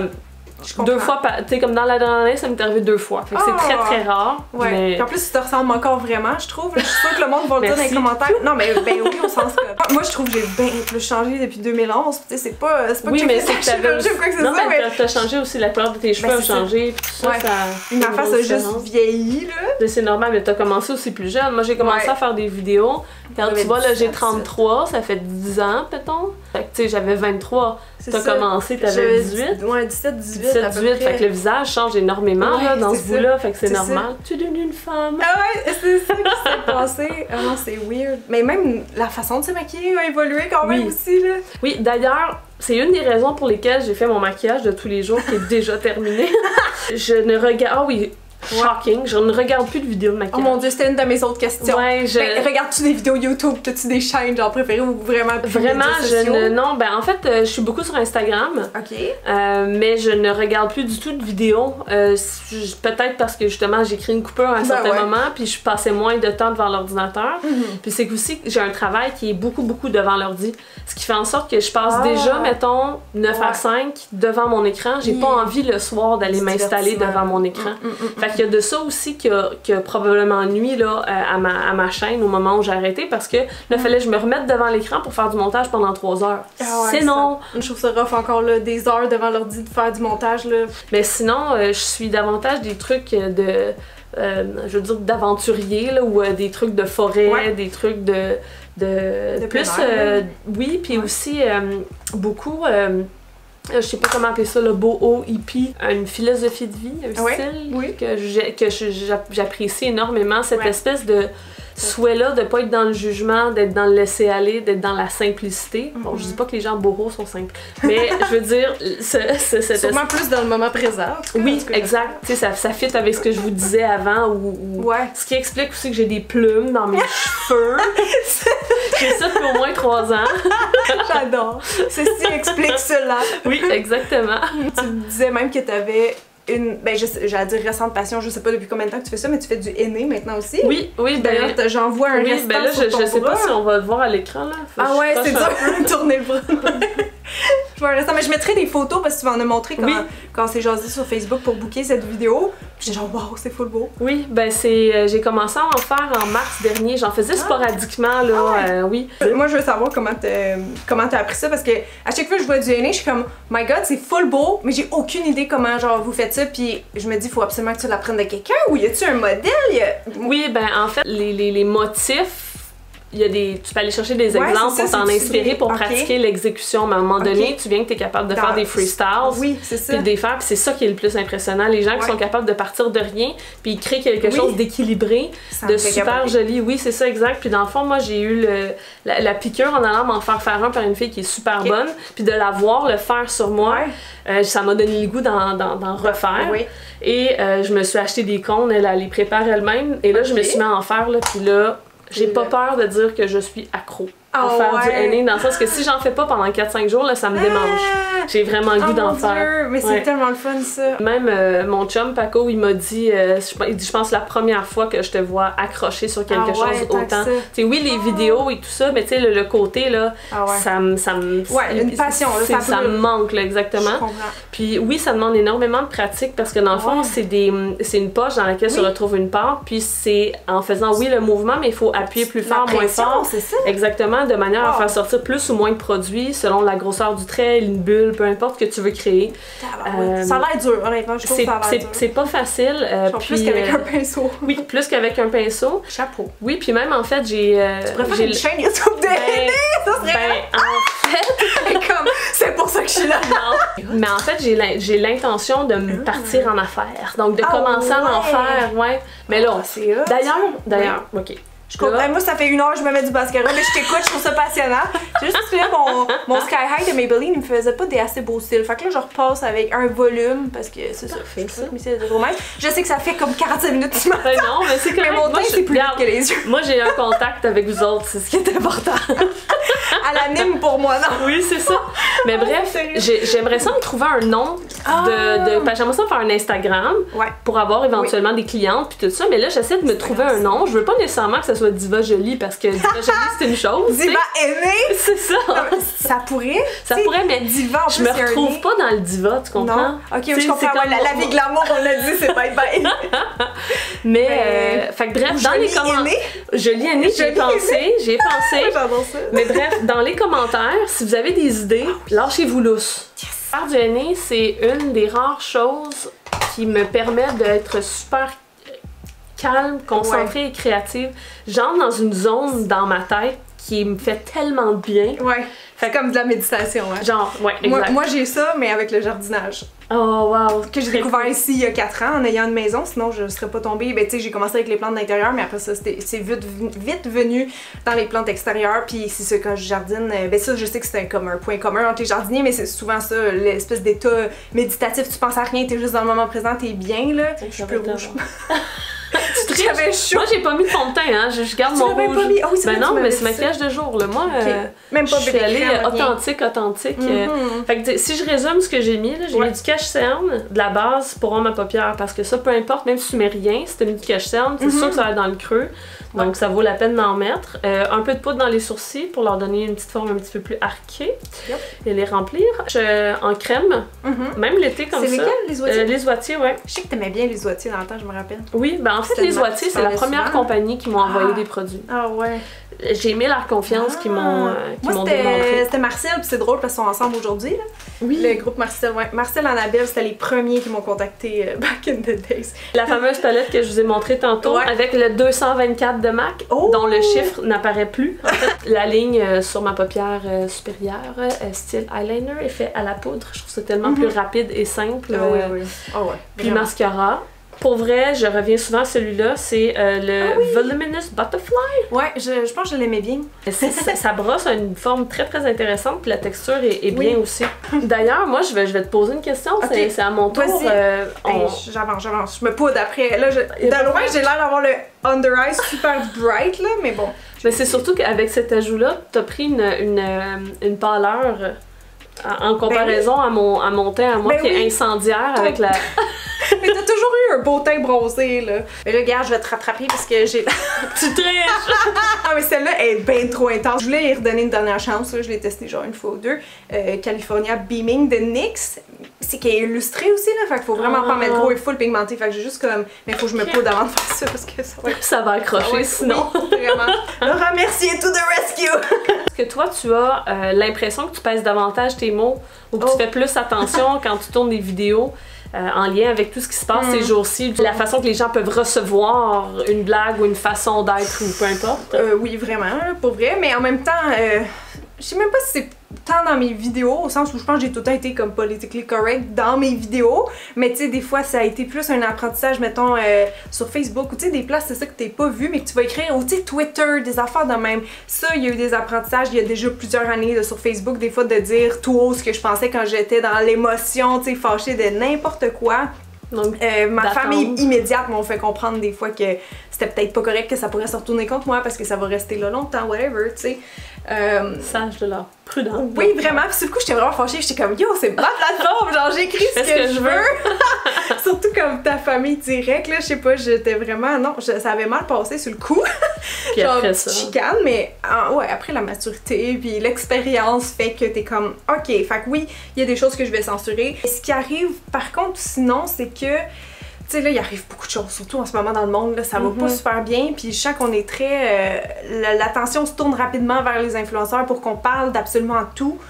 Speaker 2: 2 fois, tu sais, comme dans la dernière année, ça m'est arrivé 2 fois. Fait que c'est très très rare.
Speaker 1: Ouais.
Speaker 2: Mais...
Speaker 1: Puis en plus, tu te ressembles encore vraiment, je trouve. Là, je suis sûre que le monde va le dire dans les commentaires. Non, mais ben oui, au sens que. Moi, je trouve que j'ai bien plus changé depuis 2011. Tu sais, c'est pas
Speaker 2: oui, mais c'est que t'avais aussi...
Speaker 1: quoi que ce
Speaker 2: non,
Speaker 1: soit,
Speaker 2: mais t'as changé aussi, la couleur de tes cheveux a changé. Puis tout ça,
Speaker 1: ouais.
Speaker 2: ça
Speaker 1: une affaire, ça a juste vieilli, là.
Speaker 2: C'est normal, mais t'as commencé aussi plus jeune. Moi, j'ai commencé à faire des vidéos. Quand tu vois, là, j'ai 33, ça fait 10 ans, peut-être. Fait que, tu sais, j'avais 23. T'as commencé, t'avais 18.
Speaker 1: Ouais, 17, 18.
Speaker 2: 17, 18. Fait que le visage change énormément là, dans ce bout-là. Fait que c'est normal.
Speaker 1: Ça.
Speaker 2: Tu es devenue une femme.
Speaker 1: Ah ouais, c'est ça qui s'est passé. Ah non, c'est weird. Mais même la façon de se maquiller a évolué quand même aussi, là.
Speaker 2: Oui, d'ailleurs, c'est une des raisons pour lesquelles j'ai fait mon maquillage de tous les jours qui est déjà terminé. Je ne regarde... Ah oui... Shocking, je ne regarde plus de vidéos de maquillage.
Speaker 1: Oh mon dieu, c'était une de mes autres questions.
Speaker 2: Ouais,
Speaker 1: ben, regardes-tu des vidéos YouTube? T'as-tu des chaînes genre préférées ou vraiment plus
Speaker 2: vraiment, non, ben en fait, je suis beaucoup sur Instagram.
Speaker 1: OK.
Speaker 2: Mais je ne regarde plus du tout de vidéos. Peut-être parce que justement, j'écris une coupure à un certain moment, puis je passais moins de temps devant l'ordinateur. Puis c'est aussi que j'ai un travail qui est beaucoup devant l'ordi. Ce qui fait en sorte que je passe déjà, mettons, 9 à 5 devant mon écran. J'ai pas envie le soir d'aller m'installer devant mon écran. Fait qu'il y a de ça aussi qui a probablement nuit là, à ma chaîne au moment où j'ai arrêté parce que là, il fallait que je me remette devant l'écran pour faire du montage pendant 3 heures.
Speaker 1: Ouais,
Speaker 2: sinon...
Speaker 1: Je trouve ça rough encore là, des heures devant l'ordi de faire du montage là.
Speaker 2: Mais sinon, je suis davantage des trucs de... je veux dire d'aventurier là, ou des trucs de forêt, des trucs de plus... oui, puis aussi beaucoup... je sais pas comment appeler ça, le boho hippie, une philosophie de vie, un style que j'apprécie énormément, cette espèce de souhait-là de pas être dans le jugement, d'être dans le laisser-aller, d'être dans la simplicité. Bon, je dis pas que les gens boho sont simples, mais je veux dire...
Speaker 1: Sûrement plus dans le moment présent.
Speaker 2: Oui, exact. Tu sais, ça fit avec ce que je vous disais avant, ce qui explique aussi que j'ai des plumes dans mes cheveux. J'ai ça depuis au moins 3 ans.
Speaker 1: J'adore. Ceci explique cela.
Speaker 2: Oui, exactement.
Speaker 1: Tu me disais même que t'avais une, ben j'allais dire récente passion, je sais pas depuis combien de temps que tu fais ça, mais tu fais du henné maintenant aussi.
Speaker 2: Oui,
Speaker 1: d'ailleurs j'en vois un restant
Speaker 2: ben là,
Speaker 1: sur ton
Speaker 2: je sais pas si on va le voir à l'écran là.
Speaker 1: Ah ouais, c'est dur de tourner le bras. Je vois un restant, mais je mettrai des photos parce que tu m'en as montré quand c'est jasé sur Facebook pour booker cette vidéo. J'étais genre wow, c'est full beau.
Speaker 2: Oui, ben j'ai commencé à en faire en mars dernier, j'en faisais sporadiquement là, oui.
Speaker 1: Moi je veux savoir comment t'as appris ça parce que à chaque fois que je vois du henné, je suis comme my god, c'est full beau, mais j'ai aucune idée comment genre vous faites ça, puis je me dis faut absolument que tu l'apprennes de quelqu'un ou y a-tu un modèle?
Speaker 2: Oui, ben en fait les motifs, tu peux aller chercher des exemples pour t'en inspirer pour pratiquer l'exécution, mais à un moment donné, tu viens que tu es capable de faire des freestyles, puis de les faire, puis c'est ça qui est le plus impressionnant, les gens qui sont capables de partir de rien, puis ils créent quelque chose d'équilibré, de super joli, oui c'est ça exact, puis dans le fond moi j'ai eu la piqûre en allant m'en faire un par une fille qui est super bonne, puis de la voir le faire sur moi, ça m'a donné le goût d'en refaire, et je me suis acheté des cônes, elle les prépare elle-même, et là je me suis mis à en faire, là, puis là j'ai pas peur de dire que je suis accro à faire du henné, dans le sens que si j'en fais pas pendant 4-5 jours, là, ça me démange. J'ai vraiment le goût d'en faire.
Speaker 1: Mais c'est tellement le fun ça.
Speaker 2: Même mon chum Paco, il m'a dit, je pense la première fois que je te vois accroché sur quelque chose autant. Tu sais, oui, les vidéos et tout ça, mais tu sais, le côté là, ça me.
Speaker 1: Ouais, une passion, là,
Speaker 2: ça me manque, là, exactement.
Speaker 1: Je comprends.
Speaker 2: Puis oui, ça demande énormément de pratique parce que dans le fond, c'est une poche dans laquelle se retrouve une pâte, puis c'est en faisant, le mouvement, mais il faut appuyer plus fort, moins fort.
Speaker 1: C'est ça.
Speaker 2: Exactement, de manière à faire sortir plus ou moins de produits selon la grosseur du trait, une bulle, peu importe que tu veux créer.
Speaker 1: Ça a l'air dur, honnêtement, je trouve que ça a l'air dur.
Speaker 2: C'est pas facile.
Speaker 1: Plus qu'avec un pinceau.
Speaker 2: Oui, plus qu'avec un pinceau.
Speaker 1: Chapeau.
Speaker 2: Oui, puis même en fait, j'ai...
Speaker 1: tu pourrais faire une chaîne YouTube de henné, ça serait...
Speaker 2: en fait...
Speaker 1: c'est pour ça que je suis là.
Speaker 2: Non. Mais en fait, j'ai l'intention de me partir en affaires. Donc de commencer à en faire, Mais là, d'ailleurs, ok.
Speaker 1: Moi, ça fait 1 heure que je me mets du mascara, mais je t'écoute, je trouve ça passionnant. C'est juste que là, mon Sky High de Maybelline, il me faisait pas des assez beaux cils. Fait que là, je repasse avec un volume parce que c'est ça. Mais c'est trop mal. Je sais que ça fait comme 45 minutes que tu m'entends.
Speaker 2: Ben non, mais c'est correct.
Speaker 1: Mais mon teint, c'est plus vite que les yeux.
Speaker 2: Moi, j'ai un contact avec vous autres, c'est ce qui est important.
Speaker 1: Elle anime pour moi, non?
Speaker 2: Oui, c'est ça. Mais bref, j'aimerais ça me trouver un nom j'aimerais ça faire un Instagram pour avoir éventuellement des clientes puis tout ça, mais là, j'essaie de me trouver un nom. Je veux pas nécessairement que ça soit Diva Jolie parce que Diva Jolie, c'est une chose.
Speaker 1: Diva aimée?
Speaker 2: C'est ça.
Speaker 1: Ça pourrait.
Speaker 2: Ça pourrait, mais
Speaker 1: Diva, en plus,
Speaker 2: je me retrouve pas dans le Diva, tu comprends?
Speaker 1: Non. Ok, je comprends. La vie glamour, on l'a dit, c'est pas bête.
Speaker 2: Mais, fait que bref, dans les commentaires. Jolie aînée, j'y ai pensé.
Speaker 1: J'adore ça.
Speaker 2: Mais bref, dans les commentaires, si vous avez des idées, lâchez-vous lousse. Faire du henné, c'est une des rares choses qui me permet d'être super calme, concentrée et créative. J'entre dans une zone dans ma tête qui me fait tellement de bien.
Speaker 1: Ouais. C'est comme de la méditation, hein.
Speaker 2: Genre, ouais, exact.
Speaker 1: Moi j'ai ça, mais avec le jardinage.
Speaker 2: Oh, wow!
Speaker 1: Que j'ai découvert ici il y a 4 ans en ayant une maison, sinon je serais pas tombée. Ben, tu sais, j'ai commencé avec les plantes d'intérieur, mais après ça, c'est vite venu dans les plantes extérieures. Puis c'est ça, quand je jardine, ben ça, je sais que c'est comme un point commun entre les jardiniers, mais c'est souvent ça, l'espèce d'état méditatif. Tu penses à rien, t'es juste dans le moment présent, t'es bien, là. Je suis plus rouge. J'avais chaud.
Speaker 2: Moi, j'ai pas mis de fond de teint, hein. Je garde mon rouge.
Speaker 1: Pas mis? Oh, oui,
Speaker 2: ben non, mais c'est maquillage de jour, là. Moi,
Speaker 1: même pas
Speaker 2: je suis allée authentique. Fait que si je résume ce que j'ai mis, j'ai mis du cache-cerne, de la base pour rendre ma paupière, parce que ça, peu importe, même si tu mets rien, si t'as mis du cache-cerne, c'est sûr que ça va être dans le creux. Donc ça vaut la peine d'en mettre. Un peu de poudre dans les sourcils pour leur donner une petite forme un petit peu plus arquée et les remplir. En crème, même l'été comme ça.
Speaker 1: C'est lesquels, les oitiers?
Speaker 2: Les oitiers, ouais.
Speaker 1: Je sais que t'aimais bien les oitiers dans le temps, je me rappelle.
Speaker 2: Oui, ben en fait les oitiers, c'est la première compagnie qui m'a envoyé des produits.
Speaker 1: Ah ouais.
Speaker 2: J'ai aimé leur confiance qui m'ont démontré.
Speaker 1: C'était Marcel, puis c'est drôle parce qu'ils sont ensemble aujourd'hui.
Speaker 2: Oui.
Speaker 1: Le groupe Marcel, ouais. Marcel Annabelle, c'était les premiers qui m'ont contacté back in the days.
Speaker 2: La fameuse palette que je vous ai montrée tantôt, avec le 224 de MAC, dont le chiffre n'apparaît plus. En fait, la ligne sur ma paupière supérieure, style eyeliner, est faite à la poudre. Je trouve ça tellement plus rapide et simple. Puis mascara. Pour vrai, je reviens souvent à celui-là, c'est le Voluminous Butterfly.
Speaker 1: Ouais, je pense que je l'aimais bien.
Speaker 2: Ça brosse à une forme très très intéressante, puis la texture est bien aussi. D'ailleurs, moi je vais te poser une question, c'est à mon tour.
Speaker 1: J'avance, je me poudre après. Là, de loin, j'ai l'air d'avoir le under eye super bright, là, mais bon.
Speaker 2: Mais c'est surtout qu'avec cet ajout-là, t'as pris une pâleur en comparaison à mon teint à moi qui est incendiaire avec la...
Speaker 1: Mais t'as toujours eu un beau teint bronzé, là. Mais là, regarde, je vais te rattraper parce que j'ai...
Speaker 2: Tu triches!
Speaker 1: Ah, mais celle-là est bien trop intense. Je voulais y redonner une dernière chance, là. Je l'ai testé genre une fois ou deux. California Beaming de NYX. C'est qu'elle est illustrée aussi, là. Fait qu'il faut vraiment pas mettre gros et full pigmenté. Fait que j'ai juste comme... Mais il faut que je me poudre avant de faire ça parce que
Speaker 2: ça va accrocher sinon.
Speaker 1: Oui, vraiment. Laura Mercier to the rescue!
Speaker 2: Est-ce que toi, tu as l'impression que tu pèses davantage tes mots ou que tu fais plus attention quand tu tournes des vidéos en lien avec tout ce qui se passe ces jours-ci, la façon que les gens peuvent recevoir une blague ou une façon d'être ou peu importe?
Speaker 1: Oui, vraiment, pour vrai, mais en même temps, je sais même pas si c'est tant dans mes vidéos, au sens où je pense que j'ai tout le temps été comme politically correct dans mes vidéos, mais tu sais, des fois ça a été plus un apprentissage, mettons, sur Facebook, ou tu sais, des places, c'est ça que t'es pas vu, mais que tu vas écrire, ou tu sais, Twitter, des affaires de même. Ça, il y a eu des apprentissages, il y a déjà plusieurs années là, sur Facebook, des fois de dire tout haut ce que je pensais quand j'étais dans l'émotion, tu sais, fâchée de n'importe quoi. Donc, ma famille immédiate m'ont fait comprendre des fois que c'était peut-être pas correct, que ça pourrait se retourner contre moi parce que ça va rester là longtemps, whatever, tu sais.
Speaker 2: Sage de leur prudence.
Speaker 1: Oui, vraiment. Puis sur le coup, j'étais vraiment fâchée. J'étais comme, yo, c'est ma plateforme. Genre, j'écris ce que je veux. Surtout comme ta famille directe, là. Je sais pas, j'étais vraiment. Non, ça avait mal passé sur le coup.
Speaker 2: Puis
Speaker 1: genre,
Speaker 2: après ça.
Speaker 1: chicane, mais ouais, après la maturité, puis l'expérience fait que t'es comme, ok. Fait que oui, il y a des choses que je vais censurer. Et ce qui arrive, par contre, sinon, c'est que. Tu sais, là, il arrive beaucoup de choses, surtout en ce moment dans le monde, là, ça va pas super bien, puis je sens qu'on est très... l'attention se tourne rapidement vers les influenceurs pour qu'on parle d'absolument tout,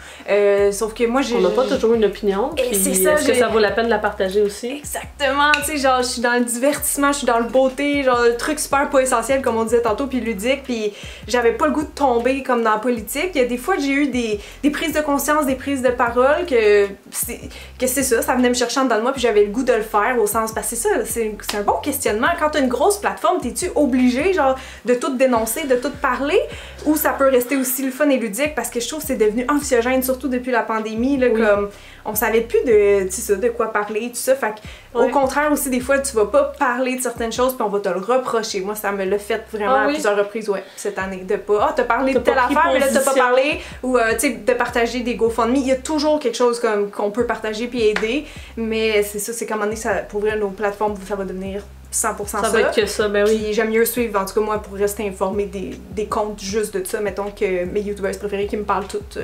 Speaker 1: sauf que moi, j'ai...
Speaker 2: On n'a pas toujours une opinion, puis est-ce que ça vaut la peine de la partager aussi?
Speaker 1: Exactement, tu sais, genre, je suis dans le divertissement, je suis dans le beauté, genre, le truc super pas essentiel, comme on disait tantôt, puis ludique, puis j'avais pas le goût de tomber comme dans la politique. Il y a des fois, j'ai eu des prises de conscience, des prises de parole, que c'est ça venait me chercher en dedans de moi, puis j'avais le goût de le faire, au sens, parce que c'est ça ça, c'est un bon questionnement. Quand t'as une grosse plateforme, t'es-tu obligé, genre, de tout dénoncer, de tout parler, ou ça peut rester aussi le fun et ludique, parce que je trouve que c'est devenu anxiogène, surtout depuis la pandémie, là, comme, on savait plus de quoi parler, tout ça, fait au contraire aussi, des fois, tu vas pas parler de certaines choses, puis on va te le reprocher. Moi, ça me l'a fait vraiment à plusieurs reprises, cette année, de pas, t'as parlé de telle affaire, mais là, t'as pas parlé, ou, tu sais, de partager des GoFundMe, il y a toujours quelque chose comme qu'on peut partager puis aider, mais c'est ça, c'est qu'à un moment donné, ça, pour vrai, nos plateformes, ça va devenir 100% ça.
Speaker 2: Ça va être que ça, ben oui.
Speaker 1: Puis j'aime mieux suivre, en tout cas moi, pour rester informée des comptes juste de ça, mettons que mes youtubeurs préférés qui me parlent toutes,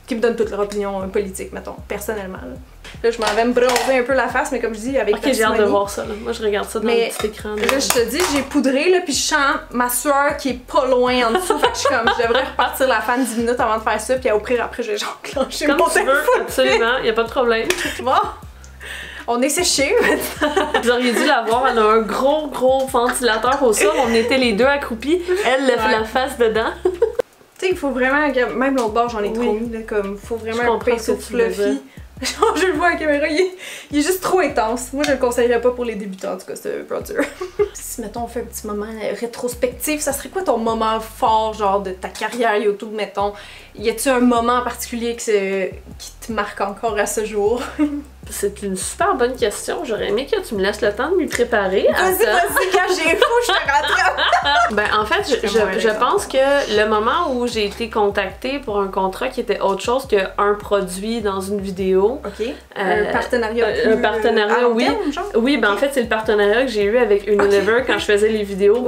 Speaker 1: qui me donnent toute leur opinion politique, mettons, personnellement. Là, je m'en vais me bronzer un peu la face, mais comme je dis, avec
Speaker 2: ok, j'ai hâte de voir ça, là. Moi, je regarde ça dans le petit écran.
Speaker 1: Là, je te dis, j'ai poudré, là, puis je sens ma sueur qui est pas loin en dessous, fait que je suis comme, je devrais repartir la fan 10 minutes avant de faire ça, puis au pire, après, je vais genre clencher mon téléphone.
Speaker 2: Absolument, y a pas de problème.
Speaker 1: Bon. On est séchés maintenant.
Speaker 2: Vous auriez dû la voir, elle a un gros ventilateur au sol. On était les deux accroupis. Elle, la face dedans. Tu
Speaker 1: sais, il faut vraiment. Même l'autre bord, j'en ai trop mis, là, comme. Faut vraiment un pinceau fluffy. Genre, je le vois à la caméra, il est juste trop intense. Moi, je le conseillerais pas pour les débutants, en tout cas, c'est un peu dur. Si, mettons, on fait un petit moment rétrospectif, ça serait quoi ton moment fort, genre, de ta carrière YouTube, mettons? Y a-tu un moment en particulier qui te marque encore à ce jour?
Speaker 2: C'est une super bonne question. J'aurais aimé que tu me laisses le temps de m'y préparer.
Speaker 1: Vas-y, quand j'ai fou, je te rattrape!
Speaker 2: Ben, en fait, je pense que le moment où j'ai été contactée pour un contrat qui était autre chose qu'un produit dans une vidéo.
Speaker 1: OK. Un partenariat plus,
Speaker 2: un partenariat, oui. Terme, genre? Oui, ben en fait, c'est le partenariat que j'ai eu avec Unilever quand je faisais les vidéos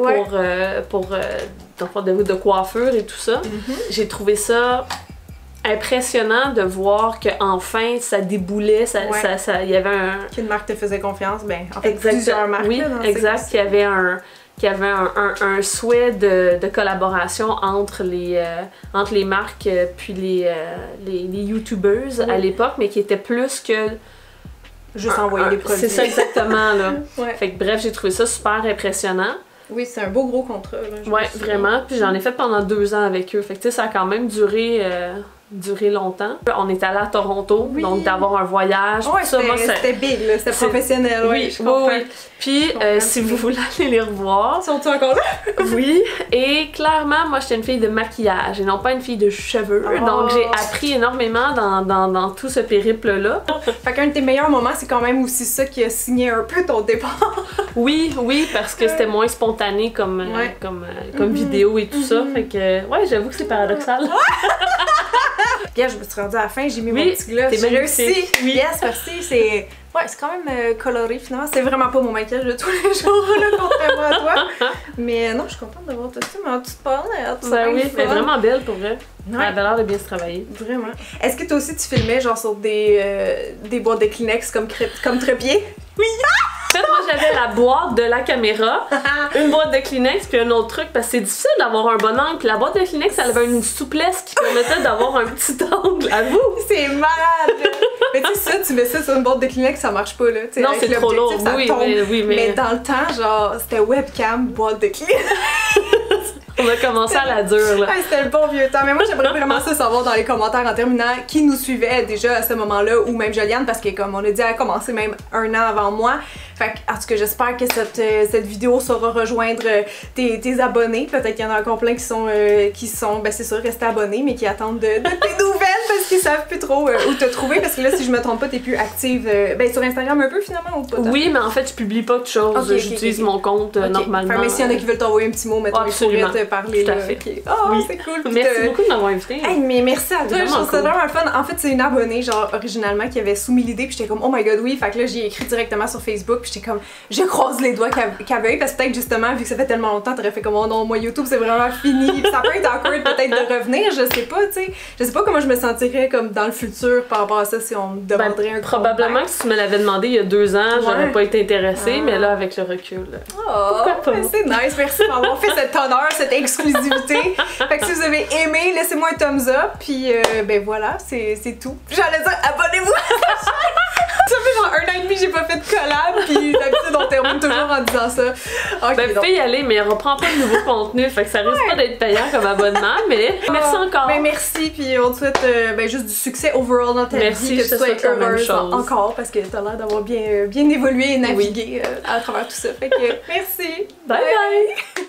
Speaker 2: pour de coiffure et tout ça. J'ai trouvé ça impressionnant de voir qu'enfin ça déboulait, il y avait un...
Speaker 1: Qu'une marque te faisait confiance, ben en fait plusieurs marques.
Speaker 2: Oui,
Speaker 1: là,
Speaker 2: exact, qu'il y avait un souhait de collaboration entre les marques puis les youtubeuses à l'époque, mais qui était plus que...
Speaker 1: Juste envoyer des produits.
Speaker 2: C'est ça exactement, là. Fait que bref, j'ai trouvé ça super impressionnant.
Speaker 1: Oui, c'est un beau gros contrat. Là,
Speaker 2: ouais, vraiment. Puis j'en ai fait pendant 2 ans avec eux. Fait que tu sais, ça a quand même duré longtemps. On est allé à Toronto, donc d'avoir un voyage.
Speaker 1: Ouais, c'était big, c'était professionnel. Oui, je comprends. Oui.
Speaker 2: Puis si vous voulez aller les revoir...
Speaker 1: Sont-ils encore là?
Speaker 2: Oui. Et clairement, moi, j'étais une fille de maquillage et non pas une fille de cheveux. Oh. Donc j'ai appris énormément dans tout ce périple-là.
Speaker 1: Fait qu'un de tes meilleurs moments, c'est quand même aussi ça qui a signé un peu ton départ.
Speaker 2: Oui, parce que c'était moins spontané comme vidéo et tout ça. Fait que, ouais, j'avoue que c'est paradoxal.
Speaker 1: Regarde, je me suis rendue à la fin, j'ai mis mon petit gloss. J'ai réussi! Oui. Yes, merci. C'est quand même coloré finalement. C'est vraiment pas mon maquillage de tous les jours, là, contrairement à toi. Mais non, je suis contente d'avoir tout ça, mais en toute palette.
Speaker 2: Ben oui, mais vraiment belle pour vrai. Elle avait l'air de bien se travailler.
Speaker 1: Vraiment. Est-ce que toi aussi tu filmais genre sur des boîtes de Kleenex comme trépied? Oui!
Speaker 2: En fait, moi j'avais la boîte de la caméra, une boîte de Kleenex puis un autre truc parce que c'est difficile d'avoir un bon angle. Puis la boîte de Kleenex, elle avait une souplesse qui permettait d'avoir un petit angle. À vous! C'est
Speaker 1: malade! Mais tu sais, ça, tu mets ça sur une boîte de Kleenex, ça marche pas là. T'sais,
Speaker 2: non, c'est trop lourd.
Speaker 1: Mais dans le temps, genre, c'était webcam, boîte de Kleenex.
Speaker 2: On a commencé à la dure, là.
Speaker 1: C'était le bon vieux temps. Mais moi, j'aimerais vraiment ça savoir dans les commentaires en terminant qui nous suivait déjà à ce moment-là, ou même Joliane, parce que comme on a dit, elle a commencé même 1 an avant moi. Fait que, en tout cas, j'espère que cette vidéo saura rejoindre tes abonnés. Peut-être qu'il y en a encore plein qui sont ben c'est sûr, restés abonnés, mais qui attendent de tes nouvelles parce qu'ils savent plus trop où te trouver. Parce que là, si je me trompe pas, t'es plus active ben sur Instagram un peu finalement ou pas?
Speaker 2: Oui, mais en fait, je publie pas de choses. J'utilise mon compte normalement.
Speaker 1: Enfin, mais s'il y en a qui veulent t'envoyer un petit mot, mettons, ils pourraient te parler.
Speaker 2: Tout à fait.
Speaker 1: Oh, oui. C'est cool.
Speaker 2: Merci beaucoup de m'avoir invité.
Speaker 1: Hey, mais merci à toi, je trouve ça vraiment le fun. En fait, c'est une abonnée, genre, originalement, qui avait soumis l'idée, puis j'étais comme, oh my god, oui. Fait que là, j'ai écrit directement sur Facebook, puis j'étais comme, je croise les doigts qu'elle veuille, parce que peut-être justement, vu que ça fait tellement longtemps, t'aurais fait comme, oh non, moi, YouTube, c'est vraiment fini. Puis ça peut être awkward, peut-être, de revenir, je sais pas, tu sais. Je sais pas comment je me sentirais, comme, dans le futur par rapport à ça, si on me demanderait un
Speaker 2: probablement que si tu me l'avais demandé il y a 2 ans, j'aurais pas été intéressée, mais là, avec le recul.
Speaker 1: Pourquoi pas? C'est nice, merci d'avoir fait cet honneur, cette exclusivité. Fait que si vous avez aimé, laissez-moi un thumbs up, puis ben voilà, c'est tout. J'allais dire, abonnez-vous à la chaîne! Ça fait genre 1 an et demi que j'ai pas fait de collab, puis d'habitude on termine toujours tort en disant ça. Ok,
Speaker 2: Ben, vous pouvez y aller, mais on reprend pas de nouveau contenu, fait que ça risque pas d'être payant comme abonnement, mais merci encore.
Speaker 1: Ben merci, puis on te souhaite juste du succès overall dans ta
Speaker 2: Merci,
Speaker 1: vie, que
Speaker 2: je
Speaker 1: tu
Speaker 2: te
Speaker 1: sois
Speaker 2: souhaite la même
Speaker 1: heureuse
Speaker 2: chose.
Speaker 1: encore, parce que t'as l'air d'avoir bien évolué et navigué à travers tout ça. Fait que merci.
Speaker 2: Bye bye!